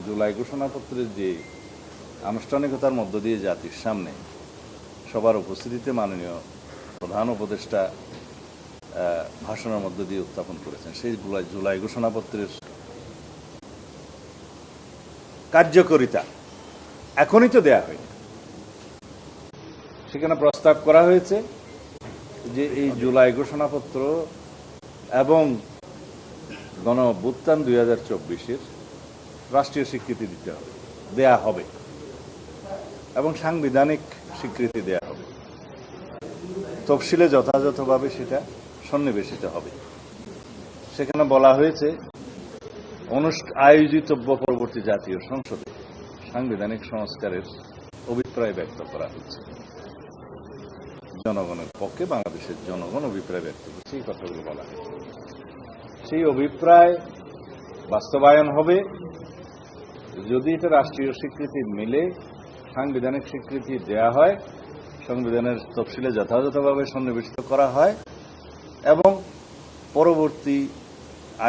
জুলাই ঘোষণাপত্রের যে আনুষ্ঠানিকতার মধ্য দিয়ে জাতির সামনে সবার উপস্থিতিতে মাননীয় প্রধান উপদেষ্টা ভাষণের মধ্য দিয়ে উত্থাপন করেছেন, সেই জুলাই ঘোষণাপত্রের কার্যকারিতা এখনই তো দেয়া হয়নি। সেখানে প্রস্তাব করা হয়েছে যে এই জুলাই ঘোষণাপত্র এবং গণঅভ্যুত্থান 2024-এর রাষ্ট্রীয় স্বীকৃতি দিতে হবে, দেয়া হবে এবং সাংবিধানিক স্বীকৃতি দেয়া হবে। তফসিলে যথাযথভাবে সেটা সন্নিবেশিত হবে। সেখানে বলা হয়েছে আয়োজিতব্য পরবর্তী জাতীয় সংসদে সাংবিধানিক সংস্কারের অভিপ্রায় ব্যক্ত করা হচ্ছে। জনগণের পক্ষে বাংলাদেশের জনগণ অভিপ্রায় ব্যক্ত করছে, এই কথাগুলো বলা হয়েছে। সেই অভিপ্রায় বাস্তবায়ন হবে যদি এটা রাষ্ট্রীয় স্বীকৃতি মিলে সাংবিধানিক স্বীকৃতি দেয়া হয়, সংবিধানের তফসিলে যথাযথভাবে সন্নিবেশিত করা হয় এবং পরবর্তী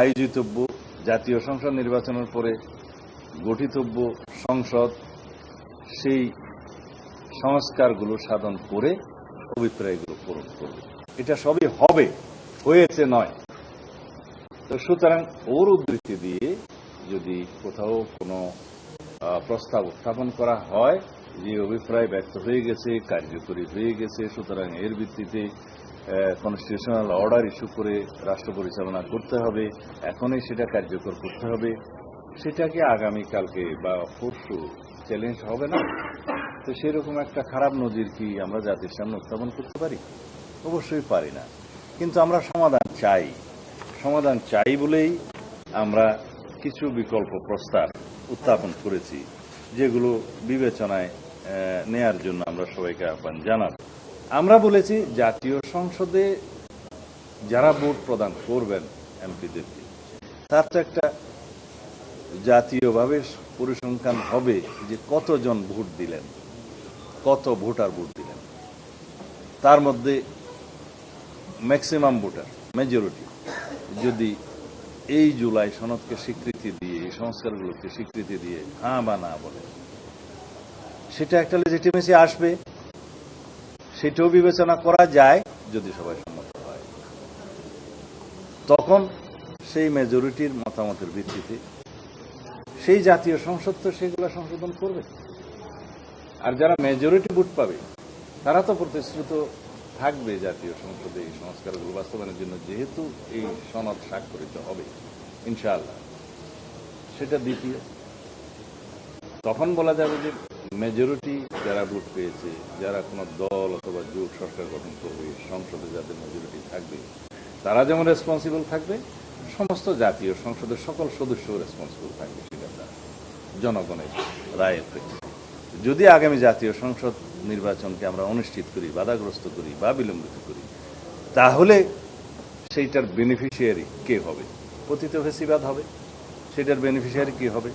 আয়োজিতব্য জাতীয় সংসদ নির্বাচনের পরে গঠিতব্য সংসদ সেই সংস্কারগুলো সাধন করে অভিপ্রায়গুলো পূরণ করবে। এটা সবই হবে, হয়েছে নয়। তো সুতরাং ওর উদ্ধৃতি দিয়ে যদি কোথাও কোনো প্রস্তাব উত্থাপন করা হয় যে অভিপ্রায় ব্যক্ত হয়ে গেছে, কার্যকরী হয়ে গেছে, সুতরাং এর ভিত্তিতে কনস্টিটিউশনাল অর্ডার ইস্যু করে রাষ্ট্র পরিচালনা করতে হবে, এখনই সেটা কার্যকর করতে হবে, সেটাকে আগামীকালকে বা পরশু চ্যালেঞ্জ হবে না? তো সেরকম একটা খারাপ নজির কি আমরা জাতির সামনে উত্থাপন করতে পারি? অবশ্যই পারি না। কিন্তু আমরা সমাধান চাই বলেই আমরা কিছু বিকল্প প্রস্তাব উত্থাপন করেছি, যেগুলো বিবেচনায় নেয়ার জন্য আমরা সবাইকে আহ্বান জানাব। আমরা বলেছি জাতীয় সংসদে যারা ভোট প্রদান করবেন এমপিদেরকে, তার তো একটা জাতীয়ভাবে পরিসংখ্যান হবে যে কতজন ভোট দিলেন, কত ভোটার ভোট দিলেন, তার মধ্যে ম্যাক্সিমাম ভোটার মেজরিটি যদি এই জুলাই সনদকে স্বীকৃতি দিয়ে, এই সংস্কারগুলোকে স্বীকৃতি দিয়ে হ্যাঁ বা না বলে, সেটা একটা লেজিটিমেসি আসবে। সেটাও বিবেচনা করা যায় যদি সবাই সম্মত হয়। তখন সেই মেজরিটির মতামতের ভিত্তিতে সেই জাতীয় সংসদ তো সেগুলো সংশোধন করবে। আর যারা মেজরিটি ভোট পাবে তারা তো প্রতিশ্রুত থাকবে জাতীয় সংসদে এই সংস্কারগুলো বাস্তবায়নের জন্য, যেহেতু এই সনদ স্বাক্ষরিত হবে ইনশাআল্লাহ। সেটা দ্বিতীয়। তখন বলা যাবে যে মেজরিটি যারা ভোট পেয়েছে, যারা কোনো দল অথবা জোট সরকার গঠন করবে, সংসদে যাদের মেজরিটি থাকবে, তারা যেমন রেসপন্সিবল থাকবে, সমস্ত জাতীয় সংসদের সকল সদস্য রেসপন্সিবল থাকবে সেটা জনগণের রায়ের প্রেক্ষিতে। যদি আগামী জাতীয় সংসদ নির্বাচনকে আমরা অনিশ্চিত করি, বাধাগ্রস্ত করি বা বিলম্বিত করি, তাহলে সেইটার বেনিফিশিয়ারি কে হবে? পতিত ফ্যাসিবাদ হবে। সেটার বেনিফিশিয়ারি কি হবে?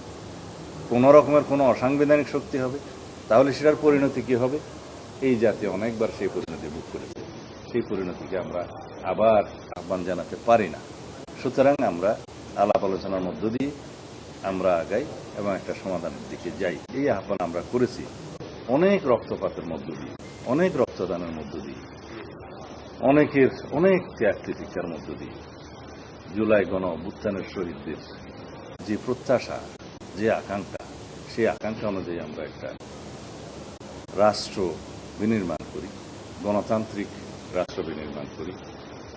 কোনো রকমের কোনো অসাংবিধানিক শক্তি হবে। তাহলে সেটার পরিণতি কি হবে? এই জাতি অনেকবার সেই পরিণতি ভোগ করেছে। সেই পরিণতিকে আমরা আবার আহ্বান জানাতে পারি না। সুতরাং আমরা আলাপ আলোচনার মধ্য দিয়ে আমরা আগাই এবং একটা সমাধানের দিকে যাই, এই আহ্বান আমরা করেছি। অনেক রক্তপাতের মধ্য দিয়ে, অনেক রক্তদানের মধ্য দিয়ে, অনেকের অনেক ত্যাগ তিতিক্ষার মধ্য দিয়ে জুলাই গণ অভ্যুত্থানের শহীদদের যে প্রত্যাশা, যে আকাঙ্ক্ষা, সেই আকাঙ্ক্ষা অনুযায়ী আমরা একটা রাষ্ট্র বিনির্মাণ করি, গণতান্ত্রিক রাষ্ট্র বিনির্মাণ করি,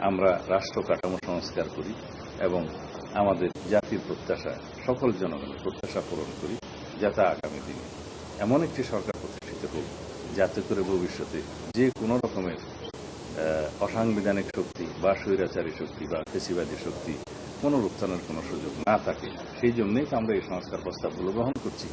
আমরা রাষ্ট্র কাঠামো সংস্কার করি এবং আমাদের জাতির প্রত্যাশা, সকল জনগণের প্রত্যাশা পূরণ করি, যাতে আগামী দিনে এমন একটি সরকার প্রতিষ্ঠিত হোক যাতে করে ভবিষ্যতে যে কোনো রকমের অসাংবিধানিক শক্তি বা স্বৈরাচারী শক্তি বা ফ্যাসিবাদী শক্তি পুনরুত্থানের কোনো সুযোগ না থাকে। সেই জন্যই তো আমরা এই সংস্কার প্রস্তাবগুলো গ্রহণ করছি।